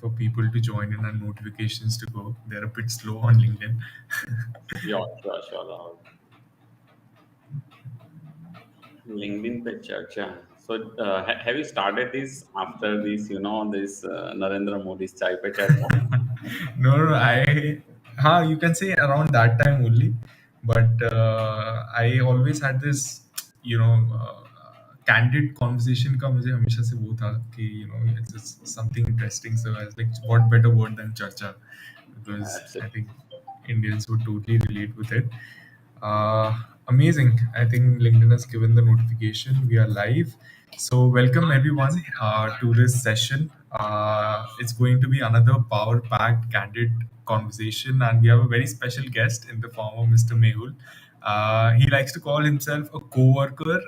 for people to join in and notifications to go. They're a bit slow on LinkedIn. Sure, Rahul. LinkedIn पे Charcha. So, have you started this after this, this Narendra Modi's Chai pe Charcha? No, no, you can say around that time only, but I always had this, you know, candid conversation का मुझे हमेशा से वो था कि it's just something interesting. So I was like, what better word than Charcha? Because I Absolutely. think Indians would totally relate with it. Uh, Amazing. I think LinkedIn has given the notification. We are live. So, welcome everyone to this session. It's going to be another power packed, candid conversation, and we have a very special guest in the form of Mr. Mehul. He likes to call himself a co worker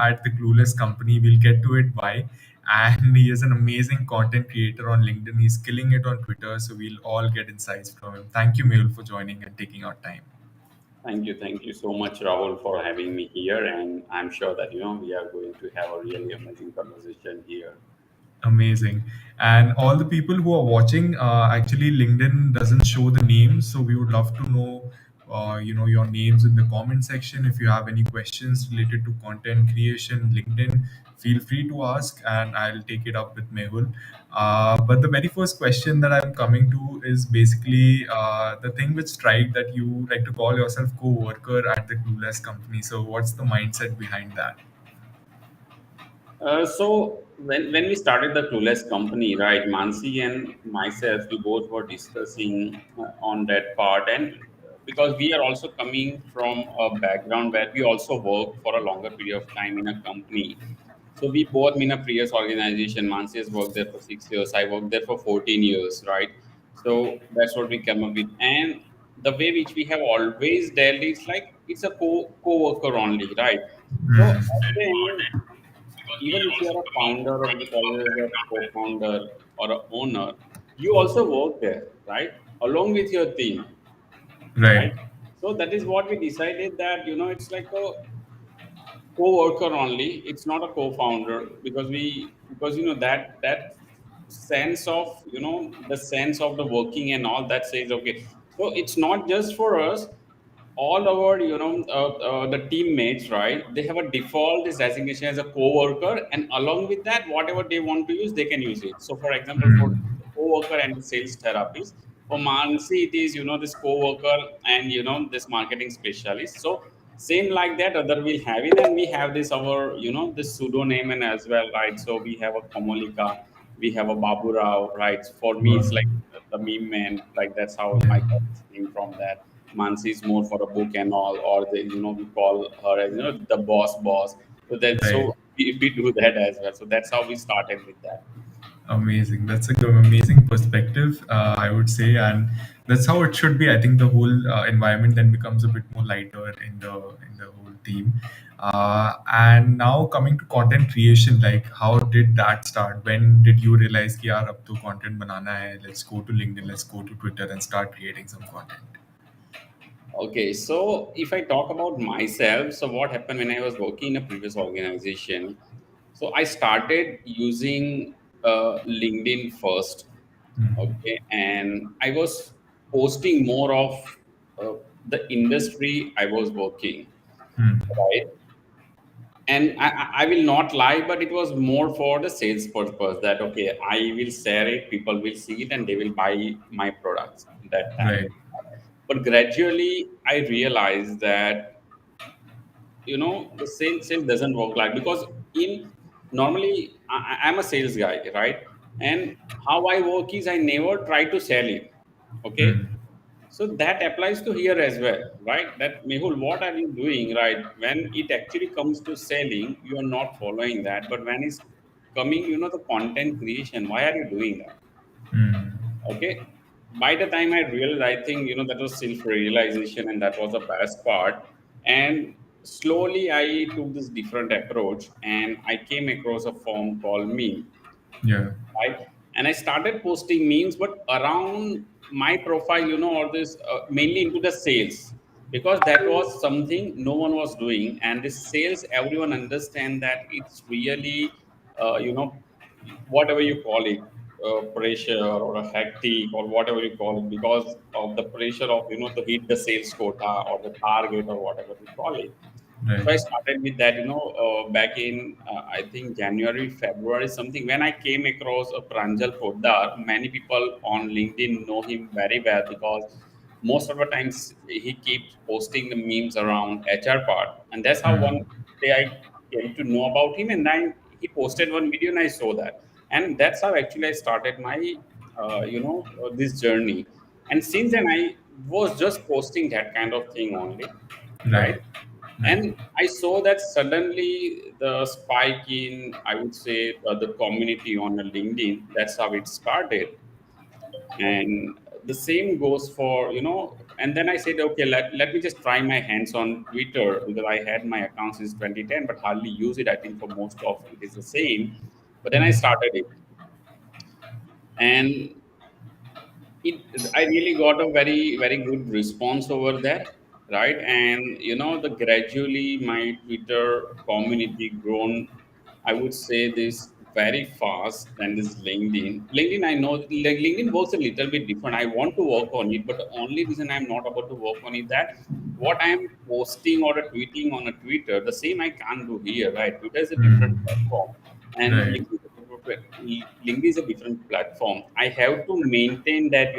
at the Clueless company. We'll get to it why. And he is an amazing content creator on LinkedIn. He's killing it on Twitter. So, we'll all get insights from him. Thank you, Mehul, for joining and taking our time. Thank you so much, Rahul, for having me here. And I'm sure that, we are going to have a really amazing conversation here. Amazing. And all the people who are watching, actually, LinkedIn doesn't show the names, so we would love to know, your names in the comment section. If you have any questions related to content creation, LinkedIn, feel free to ask, and I'll take it up with Mehul. But the very first question that I'm coming to is basically the thing which strike that you like to call yourself co-worker at the Clueless company. So, what's the mindset behind that? So when we started the Clueless company, right, Mansi and myself, we both were discussing on that part, and because we are also coming from a background where we also worked for a longer period of time in a company. So we both in a previous organization. Mansi has worked there for 6 years. I worked there for 14 years, right? So that's what we came up with, and the way which we have always dealt is like it's a co-worker only, right? So Hmm. at the end, even if you are a founder or we call it as a co-founder or a owner, you also work there, right? Along with your team, Right. right? So that is what we decided that it's like a co-worker only. It's not a co-founder because that sense of the sense of the working and all that says okay. So it's not just for us, all our the teammates, right? They have a default is designation as a co-worker, and along with that whatever they want to use they can use it. So for example, for Hmm. the co-worker and the sales therapist, for Mansi it is this co-worker and this marketing specialist. So same like that other will have it, and we have this our this pseudonym and as well, right? So we have a Kamalika, we have a Babu Rao, right? For me it's like Wow. the meme man, like that's how Yeah. I got this name from that. Mansi is more for a book and all, or the we call her as the boss. So that Right. so we do that as well. So that's how we started with that. Amazing. That's a good, amazing perspective, I would say, and that's how it should be. I think the whole environment then becomes a bit more lighter in the whole team. And now coming to content creation, like how did that start? When did you realize कि यार अब तो content बनाना है? Let's go to LinkedIn, let's go to Twitter and start creating some content. Okay, so if I talk about myself, so what happened when I was working in a previous organization? So I started using LinkedIn first, okay, and I was posting more of uh, the industry I was working, right? And I will not lie, but it was more for the sales purpose that okay, I will share it, people will see it and they will buy my products that time. Right. But gradually I realized that the sales doesn't work like, because in normally I'm a sales guy, right? And how I work is I never try to sell it, okay? Hmm. So that applies to here as well, right? That Mehul, what are you doing, right? When it actually comes to selling, you are not following that. But when it's coming, the content creation, why are you doing that? Hmm. Okay. By the time I realized, I think that was self-realization, and that was the best part. And slowly, I took this different approach, and I came across a form called Meme, Yeah. right? And I started posting memes, but around my profile, or this mainly into the sales, because that was something no one was doing, and this sales, everyone understand that it's really, whatever you call it. pressure or a hectic or whatever you call it, because of the pressure of to hit the sales quota or the target or whatever we call it. Right. So I started with that, back in I think January, February something, when I came across a Pranjal Poddar. Many people on LinkedIn know him very well because most of the times he keeps posting the memes around HR part, and that's how one Hmm. day I came to know about him, and then he posted one video, and I saw that, and that's how actually I started my this journey. And since then I was just posting that kind of thing only, Right. right? Right. And I saw that suddenly the spike in, I would say, the community on the LinkedIn. That's how it started. And the same goes for, and then I said, okay, let me just try my hands on Twitter, because I had my account since 2010, but hardly use it. I think for most of it is the same. But then I started it. And I really got a very good response over that, right? And the gradually my Twitter community grown, I would say, this very fast than this LinkedIn. LinkedIn, I know, like, LinkedIn works a little bit different. I want to work on it, but the only reason I'm not able to work on it, that what I'm posting or tweeting on a Twitter, the same I can't do here, right? Twitter is a different Hmm. platform, and Right. LinkedIn is a different platform. I have to maintain that,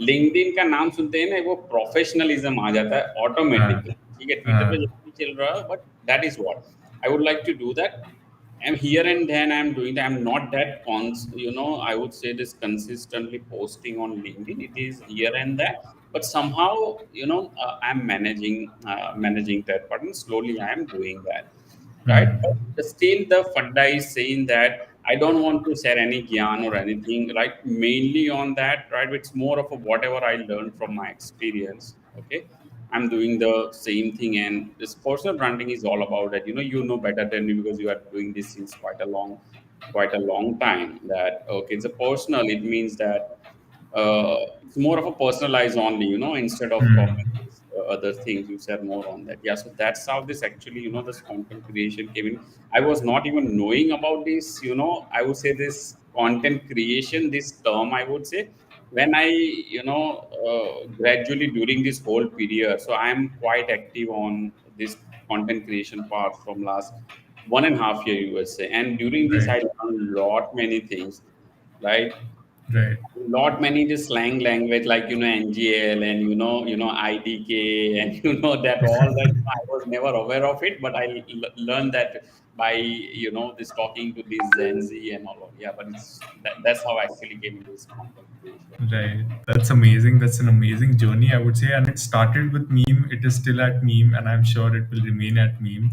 LinkedIn का नाम सुनते हैं ना, वो professionalism आ जाता है हाँ. Automatically. ठीक है, ट्विटर पे हाँ. जैसे भी चल रहा है, but that is what I would like to do that. I'm here and then I'm doing that. I'm not that I would say this consistently posting on LinkedIn. It is here and there, but somehow, I'm managing that part, and slowly I am doing that, right? Hmm. But still the funda is saying that I don't want to share any gyan or anything, right? Mainly on that, right? It's more of a whatever I learned from my experience. Okay, I'm doing the same thing. And this personal branding is all about that. You know better than me, because you are doing this since quite a long time. That okay, it's a personal, it means that it's more of a personalized only, instead of copying Hmm. this, other things. You said more on that. Yeah, so that's how this actually, this content creation came in. I was not even knowing about this, I would say, this content creation, this term, I would say, when I, gradually during this whole period. So I am quite active on this content creation part from last 1.5 year, you would say. And during this, Right. I learned lot many things, right? Right. Lot many the slang language, like NGL, and IDK, and that all that I was never aware of it, but I learned that by this talking to this Gen Z and all of. Yeah, but that's how I actually came into this content creation. Right. That's amazing. That's an amazing journey, I would say. And it started with meme. It is still at meme, and I'm sure it will remain at meme.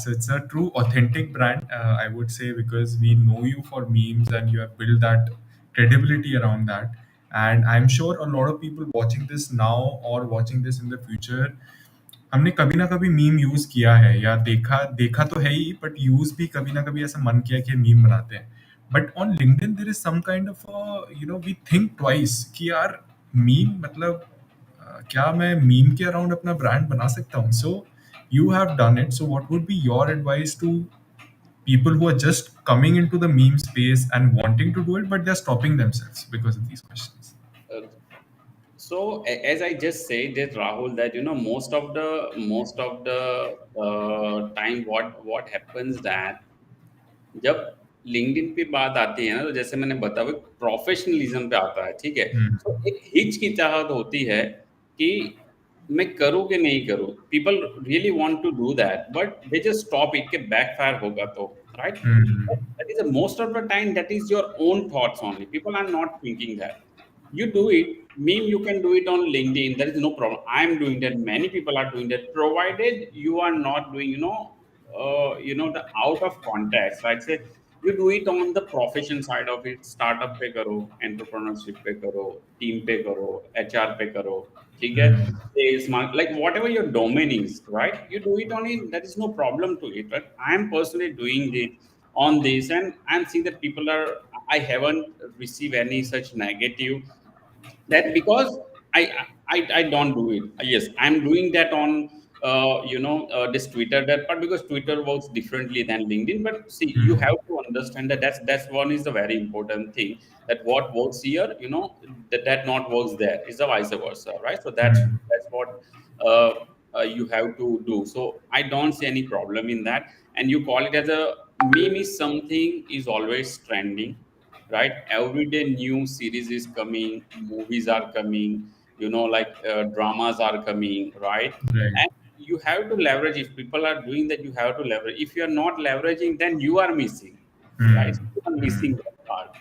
So it's a true, authentic brand, I would say, because we know you for memes and you have built that credibility around that. And I'm sure a lot of people watching this now or watching this in the future, हमने कभी ना कभी meme use किया है या देखा देखा तो है ही, बट यूज भी कभी ना कभी ऐसा मन किया कि मीम बनाते हैं. But on LinkedIn there is some kind of we think twice कि यार मीम मतलब क्या मैं मीम के अराउंड अपना ब्रांड बना सकता हूँ. सो you have done it. So what would be your advice to people who are just coming into the meme space and wanting to do it, but they're stopping themselves because of these questions? Uh, so as I just said that, Rahul, that most of the time, what happens that जब LinkedIn पे बात आती है ना, तो जैसे मैंने बताया, प्रोफेशनलिज्म पे आता है, ठीक है? Hmm. तो एक हिचकिचाहट होती है कि मैं करूँ कि नहीं करूँ? People really want to do that, but they just stop it, के बैकफायर होगा तो, right? Hmm. That is most of the time, that is your own thoughts only. People are not thinking that. You do it, meme, you can do it on LinkedIn. There is no problem. I'm doing that. Many people are doing that, provided you are not doing, the out of context. Right? Say you do it on the profession side of it. Startup पे करो, entrepreneurship पे करो, team पे करो, HR पे करो. ठीक है? Hmm. Sales, like whatever your domain is, right? You do it on it. There is no problem to it. Right? I am personally doing it on this, and I'm seeing that people are. I haven't received any such negative, that because I don't do it. Yes, I'm doing that on. this Twitter that part, because Twitter works differently than LinkedIn. But see, you Hmm. have to understand that that's one is the very important thing, that what works here, that not works there is the vice versa, right? So Hmm. that's what uh, you have to do. So I don't see any problem in that. And you call it as a meme is something is always trending, right? Every day new series is coming, movies are coming, like dramas are coming, right? Right. And you have to leverage. If people are doing that, you have to leverage. If you are not leveraging, then you are missing, right? Hmm. So you are Hmm. missing that part.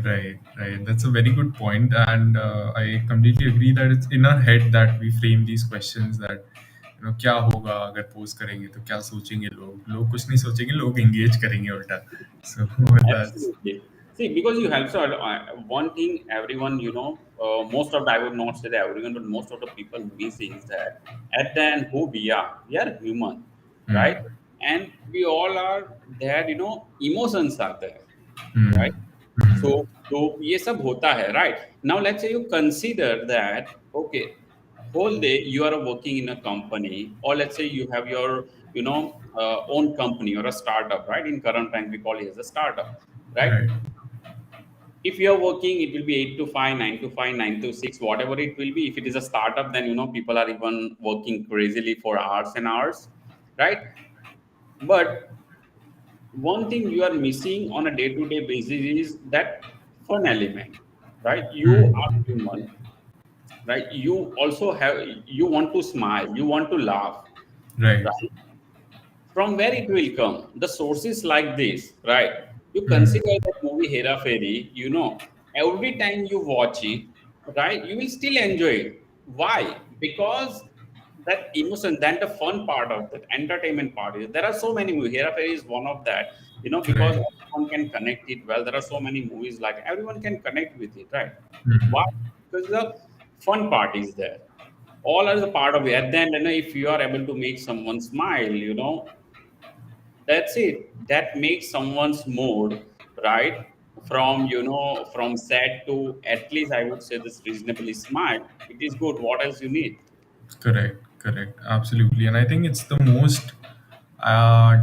Right, right. That's a very good point, and I completely agree that it's in our head that we frame these questions that क्या होगा अगर post करेंगे तो क्या सोचेंगे लोग लोग कुछ नहीं सोचेंगे लोग एंगेज करेंगे उल्टा so that's Absolutely. See, because you have, so one thing everyone, most of the, I would not say that everyone, but most of the people miss is that at the end, who we are human, hmm, right? And we all are there, emotions are there, hmm, right? So ये सब होता है, right? Now let's say you consider that, okay, whole day you are working in a company, or let's say you have your own company or a startup, right? In current time we call it as a startup, right? right, If you are working, it will be 8 to 5, 9 to 5, 9 to 6, whatever it will be. If it is a startup, then people are even working crazily for hours and hours, right? But one thing you are missing on a day-to-day basis is that fun element, right? You are hmm, human, right? You want to smile, you want to laugh, right, right? From where it will come? The sources like this, right? You hmm, consider that movie Hera Fairy, every time you watch it, right, you will still enjoy it. Why? Because that emotion, then the fun part of that entertainment part is, there are so many movies. Hera Fairy is one of that, because right, everyone can connect it well. There are so many movies like everyone can connect with it, right? Why? hmm, Because the fun part is there. All are the part of it. At the end, if you are able to make someone smile, that's it. That makes someone's mood, right? From sad to, at least I would say, this reasonably smart. It is good. What else you need? correct, correct, absolutely. And I think it's the most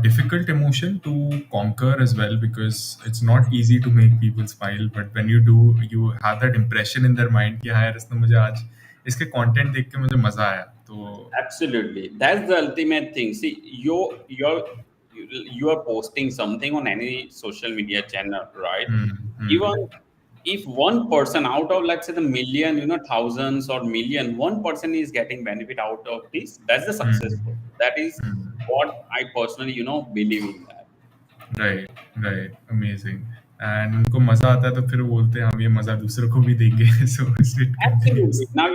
difficult emotion to conquer as well because it's not easy to make people smile. But when you do, you have that impression in their mind कि हाँ यार इसने मुझे आज इसके content देख के मुझे मजा आया तो Absolutely. That's the ultimate thing. See, you are posting something on any social media channel, right? hmm, hmm, Even if one person out of, let's say, the million, thousands or million, one person is getting benefit out of this, that's the hmm, successful. That is hmm. what I personally, believe in that. Right right amazing and उनको मजा आता है तो फिर वो बोलते हैं हम ये मजा दूसरों को भी देंगे so it continues Absolutely. Now,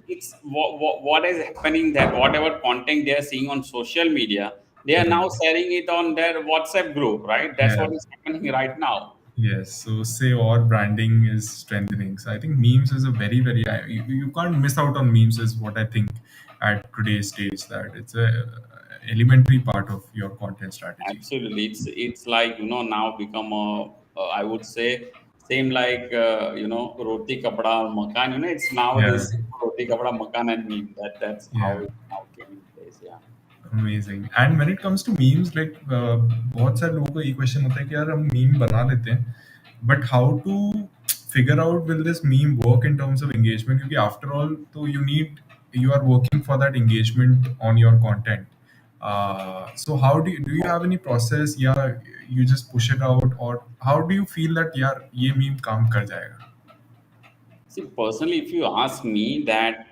it's what is happening, that whatever content they are seeing on social media, they are now sharing it on their WhatsApp group, right? That's what is happening right now. Yes, so say or branding is strengthening. So I think memes is a very, you can't miss out on memes is what I think at today's stage that it's a elementary part of your content strategy. Absolutely. It's like, now become I would say, same like, roti kapda makan. It's Yeah, nowadays roti kapda makan and meme. That's how yeah. it now came in place. Yeah. Amazing. And when it comes to memes, like बहुत सारे लोगों को ये question होता है कि यार हम मीम बना लेते हैं but how to figure out will this meme work in terms of engagement क्योंकि आफ्टर ऑल तो you are working for that engagement on your content. So how do you have any process? Yeah, you just push it out, or how do you feel that यार ये meme काम कर जाएगा? See, personally, if you ask me that,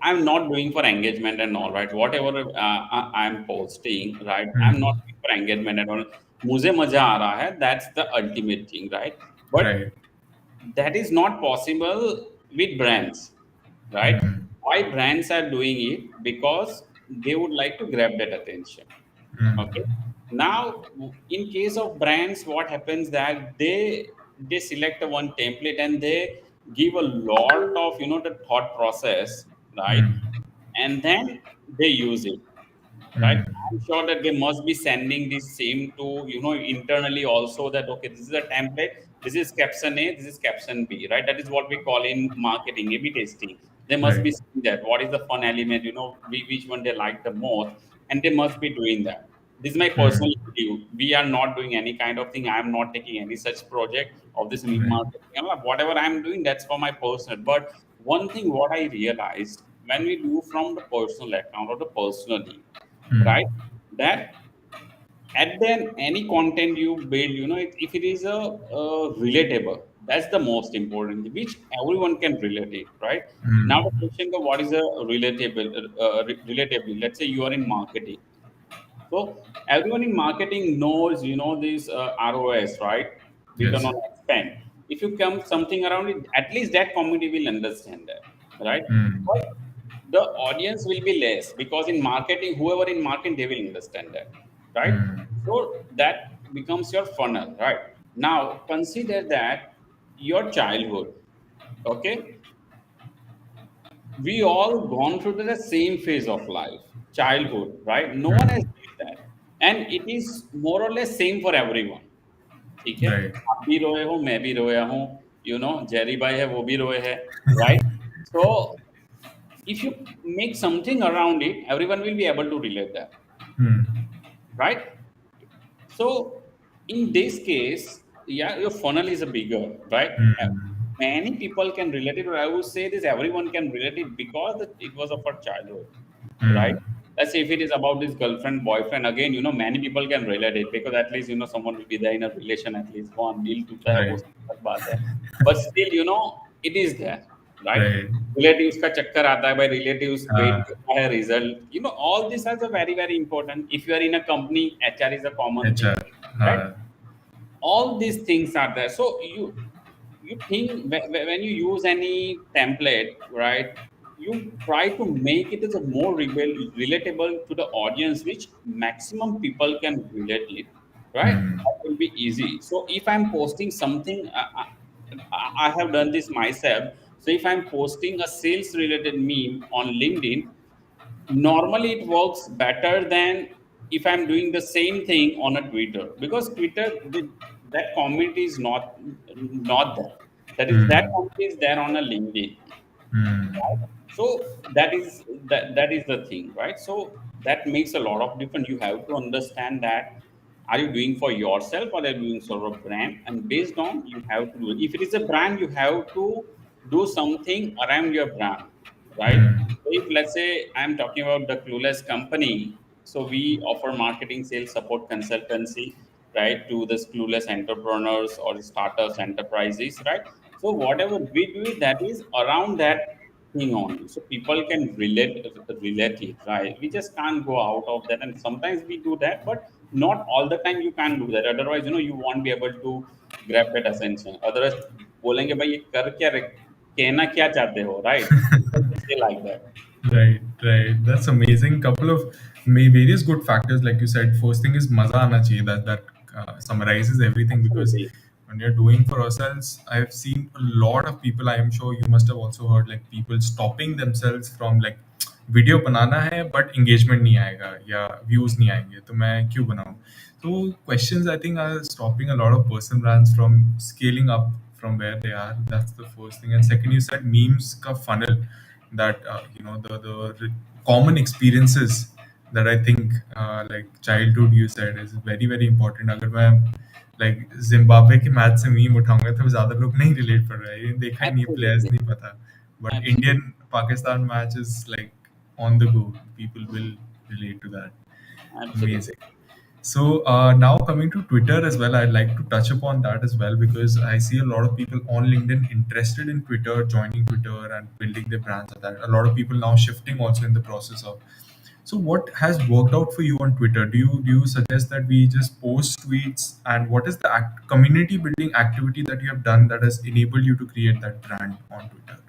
I'm not doing for engagement and all, right? Whatever I'm posting, right? I'm not Hmm. doing for engagement and all. मुझे मजा आ रहा है. That's the ultimate thing, right? But Right. that is not possible with brands, right? Hmm. Why brands are doing it? Because they would like to grab that attention. Okay. Hmm. Now, in case of brands, what happens that they select a one template and they give a lot of the thought process, right? Hmm. And then they use it, right? Hmm. I'm sure that they must be sending this same to internally also, that okay, this is a template, this is caption A, this is caption B, right? That is what we call in marketing A/B testing. They must Right. be seeing that what is the fun element, which one they like the most, and they must be doing that. This is my Hmm. personal view. We are not doing any kind of thing. I am not taking any such project of this meme Right. marketing. Whatever I am doing, that's for my personal. But one thing what I realized, when we do from the personal account or the personally, Hmm. right? That at then any content you build, if it is a relatable, that's the most important thing, which everyone can relate it, right? Now the Hmm. question of what is a relatable, relatable, let's say you are in marketing. So everyone in marketing knows, this ROS, right? Return Yes. on ad spend. If you come something around it, at least that community will understand that, right? Hmm. But the audience will be less, because in marketing, whoever in marketing, they will understand that, right? Hmm. So that becomes your funnel, right? Now consider that your childhood, okay? We all gone through the same phase of life, childhood, right? No one has Hmm. lived that, and it is more or less same for everyone. ठीक है? Right. आप भी रोए हो, मैं भी रोया हूँ, जेरी भाई है, वो भी रोए है, right? So if you make something around it, everyone will be able to relate that, Hmm. right? So in this case, yeah, your funnel is a bigger, right? Hmm. Many people can relate it, or I would say this, everyone can relate it, because it was of our childhood, right? Hmm. Let's say if it is about this girlfriend, boyfriend, again, many people can relate it, because at least, someone will be there in a relation, at least one deal to है वो Right. सब अलग बात है. But still, it is there, right? Right. Relatives का चक्कर आता है, भाई relatives wait Uh, करता है result. All this is a very very important. If you are in a company, HR is a common thing, HR. right? Uh, All these things are there. So you think when you use any template, right? You try to make it as a more relatable to the audience, which maximum people can relate it, right? hmm. That will be easy. So if I'm posting something, I have done this myself. So if I'm posting a sales related meme on LinkedIn, normally it works better than if I'm doing the same thing on a Twitter, because Twitter, that community is not there. That Hmm. community is there on a LinkedIn, Hmm. right? So that is the thing, right? So that makes a lot of difference. You have to understand that, are you doing for yourself, or are you doing for a brand? And based on, you have to do it. If it is a brand, you have to do something around your brand, right? Hmm. So if let's say I'm talking about the Clueless company, so we offer marketing, sales support, consultancy, right, to the clueless entrepreneurs or startups, enterprises, right? So whatever we do, that is around that thing only, so people can relate it, right? We just can't go out of that, and sometimes we do that, but not all the time you can do that. Otherwise, you won't be able to grab that attention. Otherwise, बोलेंगे भाई ये कर क्या रहे, कहना क्या चाहते हो, right? People will say like that. Right, right. That's amazing. Couple of various good factors, like you said. First thing is maza aana chahiye. That summarizes everything, because Absolutely. when you're doing for ourselves, I've seen a lot of people. I am sure you must have also heard, like, people stopping themselves from, like, video बनाना है but engagement नहीं आएगा या views नहीं आएंगे तो मैं क्यों बनाऊं. तो questions I think are stopping a lot of person brands from scaling up from where they are. That's the first thing. And second, you said memes ka funnel, that the common experiences that I think, like childhood, you said, is very very important. अगर मैं like Zimbabwe के match से meme उठाऊंगा तो ज्यादा लोग नहीं relate कर रहे हैं, ये देखा ही नहीं, प्लेयर्स Absolutely. नहीं पता. But Indian Absolutely. Pakistan match is like on the go. People will relate to that. Absolutely. Amazing. So now coming to Twitter as well, I'd like to touch upon that as well, because I see a lot of people on LinkedIn interested in Twitter, joining Twitter and building their brands on that. A lot of people now shifting also in the process of. So what has worked out for you on Twitter? Do you suggest that we just post tweets, and what is the community building activity that you have done that has enabled you to create that brand on Twitter?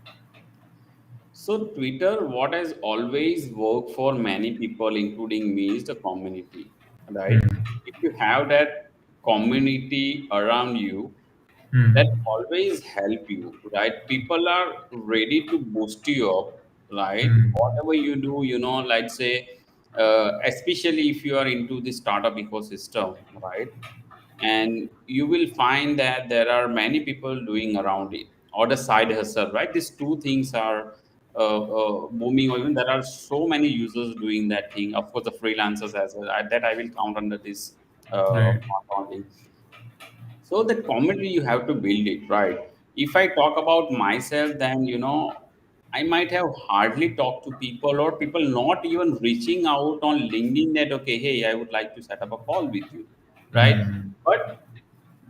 So Twitter, what has always worked for many people, including me, is the community, right? Hmm. If you have that community around you, Hmm. that always help you, right? People are ready to boost you up, right? Hmm. Whatever you do, like say, especially if you are into the startup ecosystem, right? And you will find that there are many people doing around it, or the side hustle, right? These two things are booming, or even there are so many users doing that thing. Of course, the freelancers as well. That I will count under this Right. part only. So the community you have to build it, right? If I talk about myself, then I might have hardly talked to people, or people not even reaching out on LinkedIn that okay, hey, I would like to set up a call with you, right? Mm. But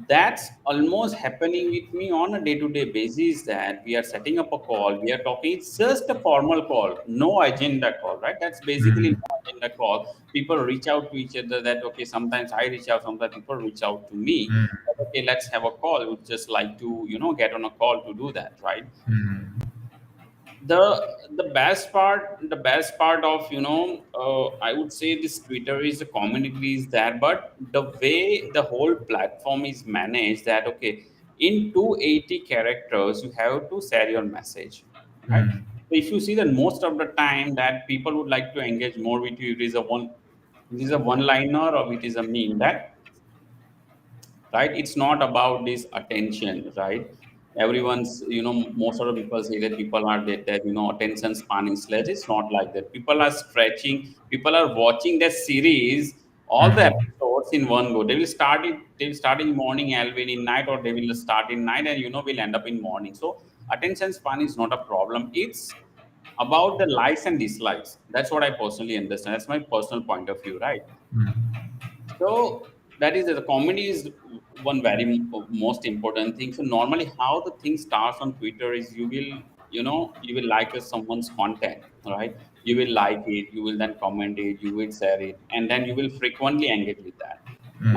that's almost happening with me on a day-to-day basis, that we are setting up a call, we are talking, it's just a formal call, no agenda call, right? That's basically Mm. no agenda call. People reach out to each other, that okay, sometimes I reach out, sometimes people reach out to me, Mm. that, okay, let's have a call, would just like to get on a call to do that, right? Mm. the the best part of I would say this Twitter is the community is there, but the way the whole platform is managed, that okay, in 280 characters you have to share your message, right? Mm. So if you see that most of the time that people would like to engage more with you, it is a one liner or it is a meme, that right? It's not about this attention, right? Everyone's, most of the people say that people are that attention span is less. It's not like that. People are stretching, people are watching the series, all the Mm. episodes in one go. They will start in morning, Alvin in night, or they will start in night, and will end up in morning. So attention span is not a problem. It's about the likes and dislikes. That's what I personally understand. That's my personal point of view, right? Mm. So that is the comedy is one very most important thing. So normally, how the thing starts on Twitter is you will like someone's content, right? You will like it, you will then comment it, you will share it, and then you will frequently engage with that.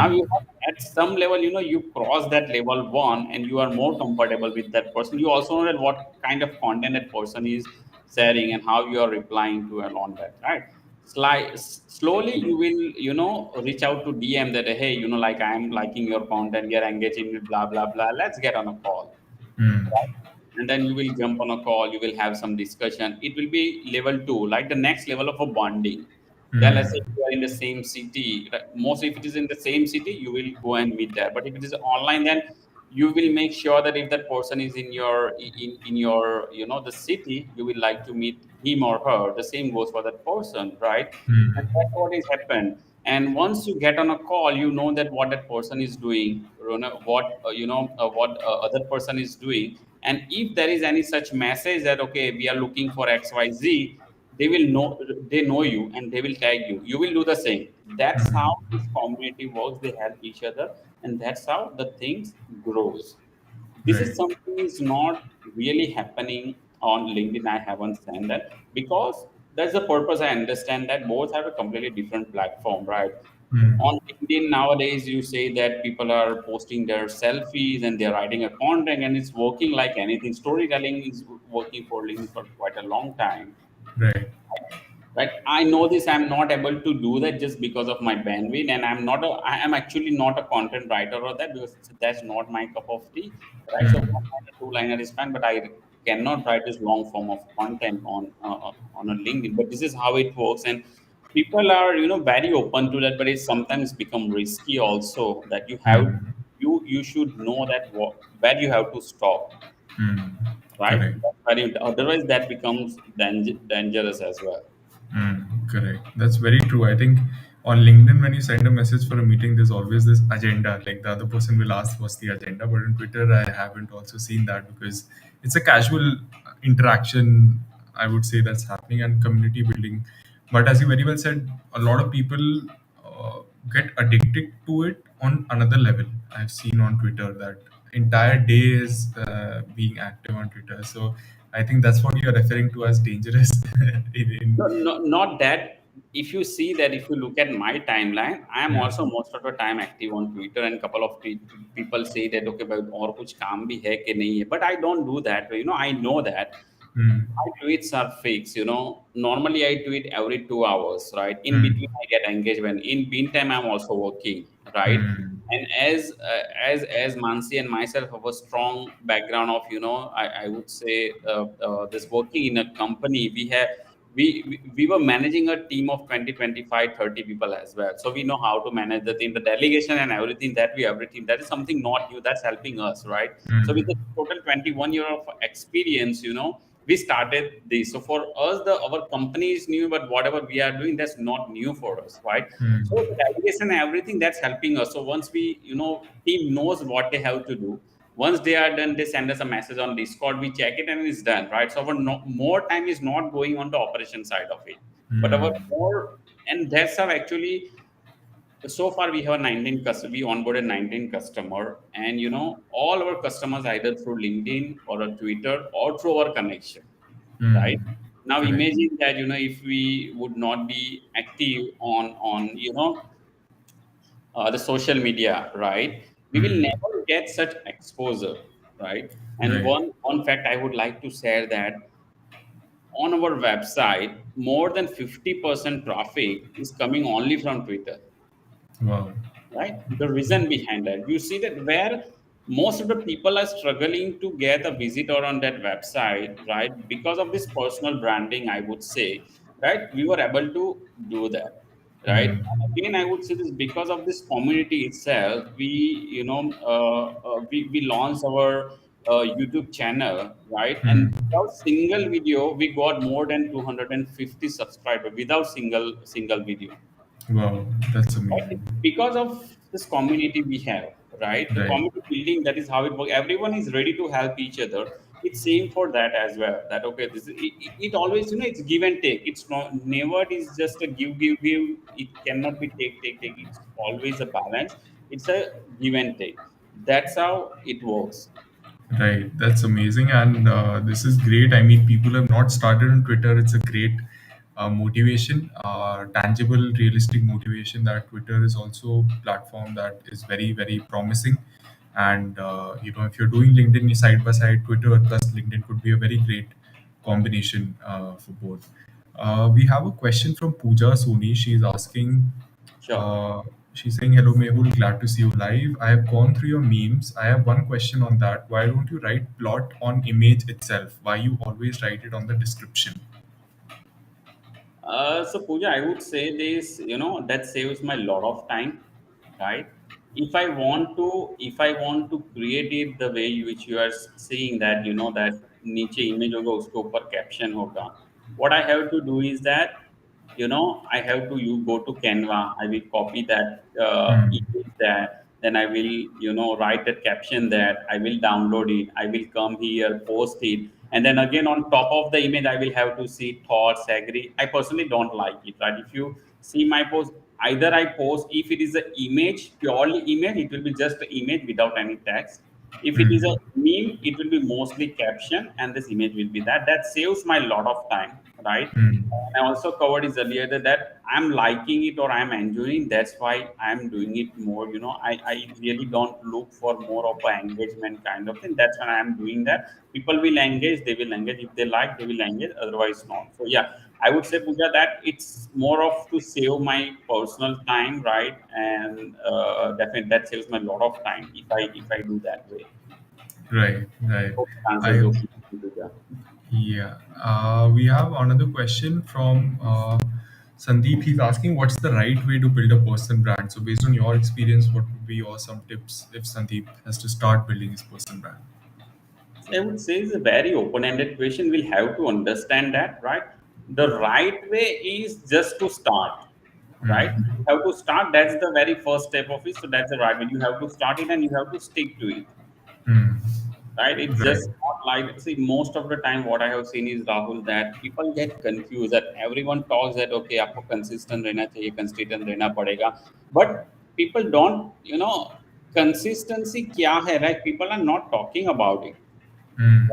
Now Mm. you have, at some level, you cross that level one, and you are more comfortable with that person. You also know that what kind of content that person is sharing and how you are replying to and on that, right? Slowly you will reach out to DM that hey, like I am liking your content, we are engaging with blah blah blah. Let's get on a call, Mm. right? And then you will jump on a call, you will have some discussion. It will be level two, like the next level of a bonding. Then let's say Mm. you are in the same city, right? Most if it is in the same city, you will go and meet there. But if it is online, then you will make sure that if that person is in your the city, you will like to meet him or her. The same goes for that person, right? And Mm. that's what is happened. And once you get on a call, you know that what that person is doing, what other person is doing. And if there is any such message that okay, we are looking for XYZ, they will know, they know you, and they will tag you, you will do the same. That's how Mm. this community works. They help each other, and that's how the things grows. This is Right. something is not really happening on LinkedIn. I haven't seen that, because that's the purpose. I understand that both have a completely different platform, right? On Mm. LinkedIn nowadays, you say that people are posting their selfies and they're writing a content, and it's working like anything. Storytelling is working for LinkedIn for quite a long time, Right. right? I know this, I'm not able to do that just because of my bandwidth, and I am actually not a content writer or that, because that's not my cup of tea, right? So Mm. one liner, two liner is fine, but I cannot write this long form of content on a LinkedIn. But this is how it works, and people are very open to that, but it sometimes become risky also, that Mm. you should know that where you have to stop, Mm. right? Correct. Otherwise that becomes dangerous as well. Correct. That's very true. I think on LinkedIn, when you send a message for a meeting, there's always this agenda. Like the other person will ask, "What's the agenda?" But on Twitter, I haven't also seen that because it's a casual interaction. I would say that's happening and community building. But as you very well said, a lot of people uh, get addicted to it on another level. I've seen on Twitter that entire day is being active on Twitter. So I think that's what you're referring to as dangerous. No, no, not that. If you see that, if you look at my timeline, I am Yeah. also most of the time active on Twitter, and couple of people say that okay, but और कुछ काम भी है कि नहीं है. But I don't do that. I know that Mm. my tweets are fixed. Normally I tweet every 2 hours, right? In Mm. between I get engaged. When in meantime I'm also working, right? Mm. And as Mansi and myself have a strong background of I would say this working in a company, we were managing a team of 20, 25, 30 people as well, so we know how to manage the team, the delegation and everything, everything that is something not new, that's helping us, right? So with Mm. the total 21 year of experience, we started this. So for us, the our company is new, but whatever we are doing, that's not new for us, right? So the delegation and everything, that's helping us. So once we, team knows what they have to do. Once they are done, they send us a message on Discord. We check it and it's done, right? So our more time is not going on the operation side of it, but our more, and that's how actually so far we have 19 customers. We onboarded 19 customer, and all our customers either through LinkedIn or a Twitter or through our connection, right? Now Correct. imagine that if we would not be active on the social media, right? We will never get such exposure, right? And Right. one fact I would like to share that on our website, more than 50% traffic is coming only from Twitter, Wow. right? The reason behind that, you see that where most of the people are struggling to get a visitor on that website, right? Because of this personal branding, I would say, right? We were able to do that, right? And again, I would say this because of this community itself. We, we launched our YouTube channel, right? And without single video, we got more than 250 subscribers without single video, Wow. That's right? amazing. It's because of this community we have, right? The Right. community building, that is how it works. Everyone is ready to help each other. It's same for that as well. That okay, it always, it's give and take. It's not never it is just a give. It cannot be take. It's always a balance. It's a give and take. That's how it works. Right, that's amazing, and this is great. I mean, people have not started on Twitter. It's a great motivation, tangible, realistic motivation. That Twitter is also a platform that is very, very promising. And if you're doing LinkedIn side by side, Twitter plus LinkedIn could be a very great combination for both. We have a question from Pooja Soni. She's asking, Sure. uh, she's saying, "Hello, Mehul, glad to see you live. I have gone through your memes. I have one question on that. Why don't you write plot on image itself? Why you always write it on the description?" So Pooja, I would say this, that saves my lot of time, right? If I want to create it the way which you are seeing that, that नीचे image होगा उसके ऊपर caption होगा. What I have to do is that, I have to you go to Canva. I will copy that Hmm. image there. Then I will, write that caption there. I will download it. I will come here, post it, and then again on top of the image I will have to see thoughts, agree. I personally don't like it, right? If you see my post, either I post, if it is an image, purely image, it will be just an image without any text. If it is a Hmm. meme, it will be mostly caption, and this image will be that saves my lot of time, right? Hmm. And I also covered this earlier that I'm liking it or I'm enjoying. That's why I'm doing it more. I really don't look for more of an engagement kind of thing. That's when I'm doing that. People will engage, they will engage. If they like, they will engage. Otherwise, not. So yeah, I would say, Pooja, that it's more of to save my personal time, right? And definitely that saves my lot of time if I do that way. Right, right. Hope that answers I your question, Pooja. Yeah. We have another question from Sandeep. He's asking, what's the right way to build a personal brand? So, based on your experience, what would be your some tips if Sandeep has to start building his personal brand? So I would say it's a very open-ended question. We'll have to understand that, right? The right way is just to start, right? Hmm. You have to start. That's the very first step of it. So that's the right way. You have to start it and you have to stick to it, Hmm. right? It's Right. just not like, see, most of the time what I have seen is, Rahul, that people get confused. That everyone talks that okay, आपको consistent रहना चाहिए, consistent रहना पड़ेगा, but people don't, consistency क्या है, right? People are not talking about it. Hmm.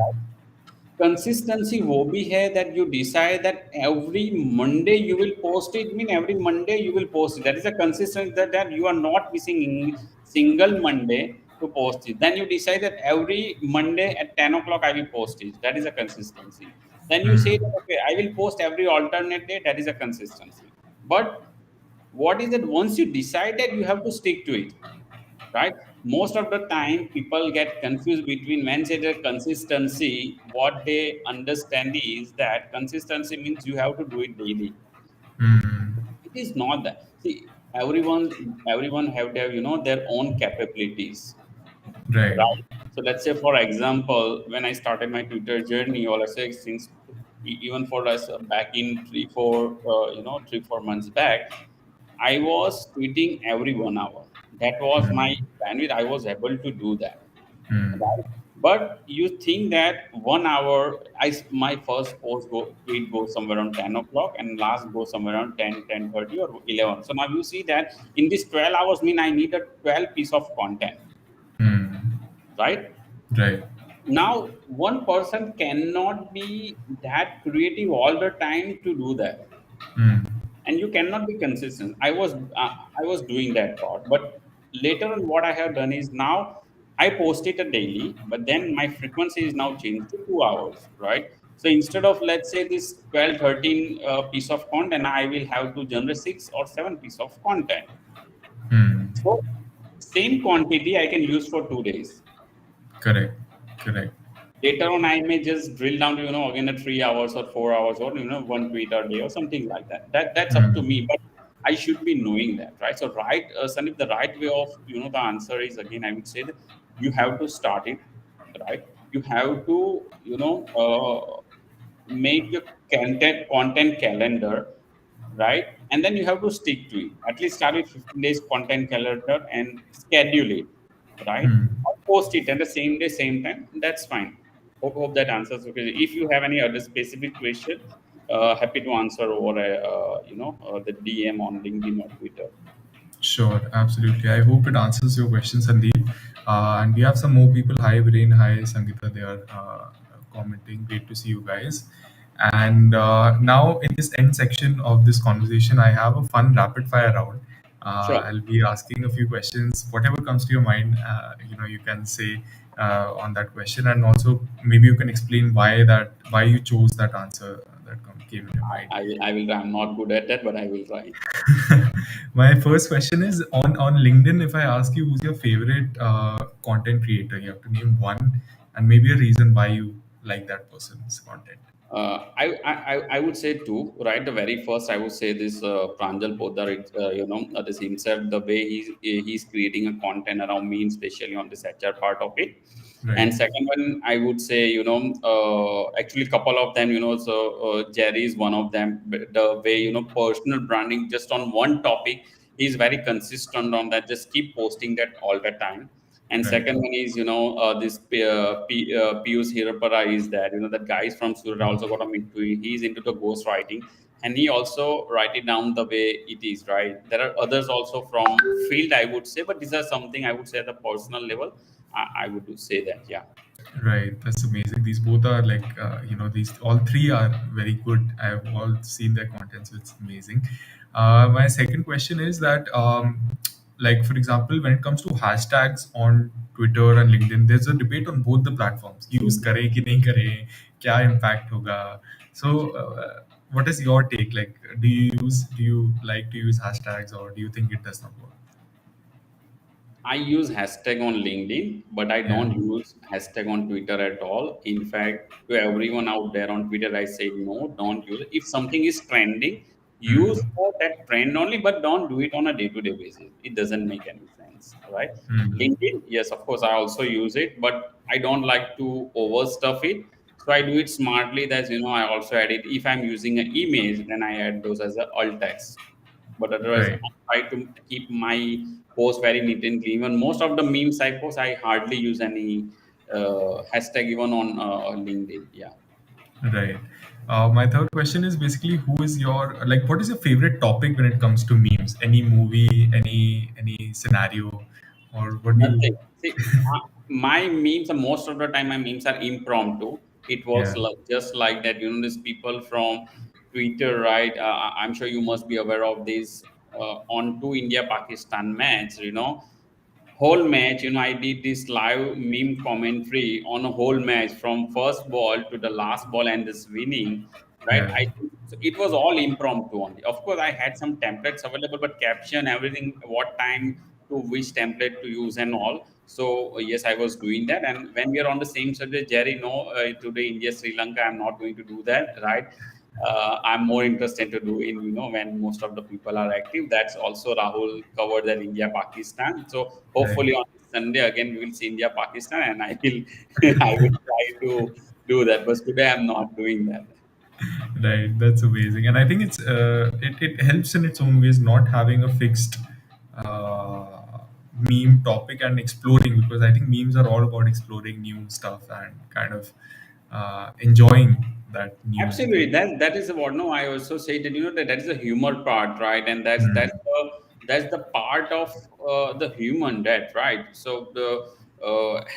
Consistency वो भी है that you decide that every Monday you will post it, mean every Monday you will post it. That is a consistency, that you are not missing single Monday to post it. Then you decide that every Monday at 10 o'clock I will post it. That is a consistency. Then you say that okay, I will post every alternate day. That is a consistency. But what is that, once you decide that, you have to stick to it, right? Most of the time people get confused between, when say the consistency, what they understand is that consistency means you have to do it daily. Hmm. It is not that. See, everyone have their, their own capabilities, Right. right? So let's say, for example, when I started my Twitter journey, or let's say since even for us back in 3 4 months back, I was tweeting every 1 hour. That was my Hmm. bandwidth. I was able to do that. Hmm. Right? But you think that 1 hour, my first tweet goes somewhere around 10 o'clock, and last goes somewhere around 10, 10:30 or 11. So now you see that in these 12 hours mean I need a 12 piece of content, Hmm. right? Right. Now one person cannot be that creative all the time to do that, Hmm. and you cannot be consistent. I was doing that part, but later on what I have done is now I post it a daily, but then my frequency is now changed to 2 hours, right? So instead of, let's say, this 12 13 piece of content, I will have to generate 6 or 7 piece of content. Hmm. So same quantity I can use for 2 days. Correct. Correct. Later on, I may just drill down to, again, a 3 hours or 4 hours, or one tweet a day or something like that. That's up to Hmm. me, but I should be knowing that, right? So, right, Sandeep, the right way of, the answer is, again, I would say that you have to start it, right? You have to, make your content calendar, right? And then you have to stick to it. At least start with 15 days content calendar and schedule it, right? Hmm. Or post it at the same day, same time. That's fine. Hope that answers. Okay. If you have any other specific question, happy to answer over the DM on LinkedIn or Twitter. Sure, absolutely. I hope it answers your question, Sandeep. And we have some more people. Hi, Viren. Hi, Sangeeta. They are commenting. Great to see you guys. And now, in this end section of this conversation, I have a fun rapid fire round. Sure. I'll be asking a few questions. Whatever comes to your mind, you can say on that question, and also maybe you can explain why you chose that answer that came in your mind. I will. I'm not good at that, but I will try. My first question is on LinkedIn. If I ask you who's your favorite content creator, you have to name one and maybe a reason why you like that person's content. I would say two, right? The very first, I would say this Pranjal Poddar, this himself, the way he's creating a content around me, especially on this HR part of it. Right, And second one, I would say, actually, couple of them, so Jerry is one of them. But the way, personal branding just on one topic, he's very consistent on that. Just keep posting that all the time. And right, second one is, this Piyush Hirapara is there. That guy is from Surat. I also got him into it. He's into the ghost writing, and he also write it down the way it is. Right. There are others also from field, I would say, but these are something I would say at the personal level. I would do say that. Yeah. right. That's amazing. These both are like, these all three are very good. I've all seen their content, so it's amazing. My second question is that, like, for example, when it comes to hashtags on Twitter and LinkedIn, there's a debate on both the platforms. Use kare ki nahi kare, kya impact hoga. So, what is your take? Like, do you like to use hashtags, or do you think it does not work? I use hashtag on LinkedIn, but I Yeah. don't use hashtag on Twitter at all. In fact, to everyone out there on Twitter, I say no, don't use it. If something is trending, use Hmm. for that trend only, but don't do it on a day-to-day basis. It doesn't make any sense, right? Hmm. LinkedIn, yes, of course, I also use it, but I don't like to overstuff it. So I do it smartly. That's, I also add it. If I'm using an image, then I add those as a alt text. But otherwise, Right. I try to keep my post very neat and clean. Even most of the memes I post, I hardly use any hashtag even on LinkedIn. Yeah. Right. My third question is basically who is your like what is your favorite topic when it comes to memes? Any movie, any scenario, or what do you? Nothing. See, my memes, most of the time, my memes are impromptu. It works Yeah, just like that. These people from Twitter, right? I'm sure you must be aware of this. On two India Pakistan match, whole match, I did this live meme commentary on a whole match from first ball to the last ball and this winning, right? yeah, So it was all impromptu only. Of course, I had some templates available, but caption, everything, what time to which template to use and all. So yes, I was doing that. And when we are on the same subject, Jerry, no, today India Sri Lanka, I'm not going to do that, right? I'm more interested to do in when most of the people are active. That's also Rahul covered that India Pakistan. So Right. hopefully on Sunday again we will see India Pakistan, and I will I will try to do that. But today I'm not doing that. Right, that's amazing, and I think it helps in its own ways not having a fixed uh, meme topic and exploring, because I think memes are all about exploring new stuff and kind of enjoying that new Absolutely. thing. That is what no. I also say that that is the humor part, right? And Hmm. that's the part of the human that, right? So the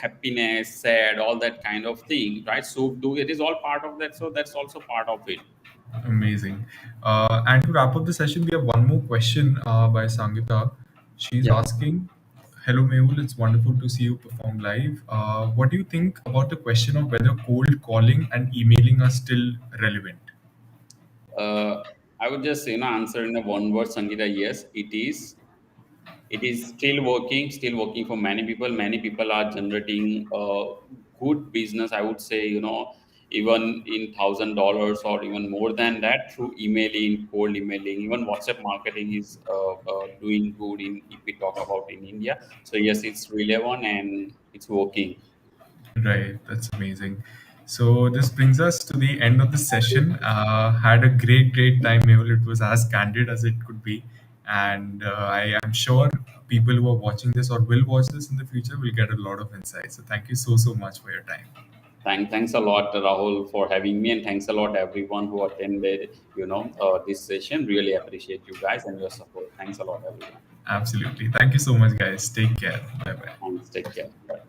happiness, sad, all that kind of thing, right? So do it is all part of that. So that's also part of it. Amazing. And to wrap up the session, we have one more question by Sangita. She's Yeah. asking, "Hello, Mehul. It's wonderful to see you perform live. What do you think about the question of whether cold calling and emailing are still relevant?" Uh, I would just answer in a one word, Sangeeta. Yes, it is. It is still working for many people. Many people are generating good business, I would say, even in $1,000 or even more than that through emailing, cold emailing. Even WhatsApp marketing is doing good in, if we talk about in India. So yes, it's relevant and it's working. Right, that's amazing. So this brings us to the end of the session. Had a great time, Mehul. It was as candid as it could be, and I am sure people who are watching this or will watch this in the future will get a lot of insight. So thank you so much for your time. Thanks a lot, Rahul, for having me, and thanks a lot everyone who attended this session. Really appreciate you guys and your support. Thanks a lot, everyone. Absolutely. Thank you so much, guys. Take care. Bye bye. Thanks. Take care. Bye.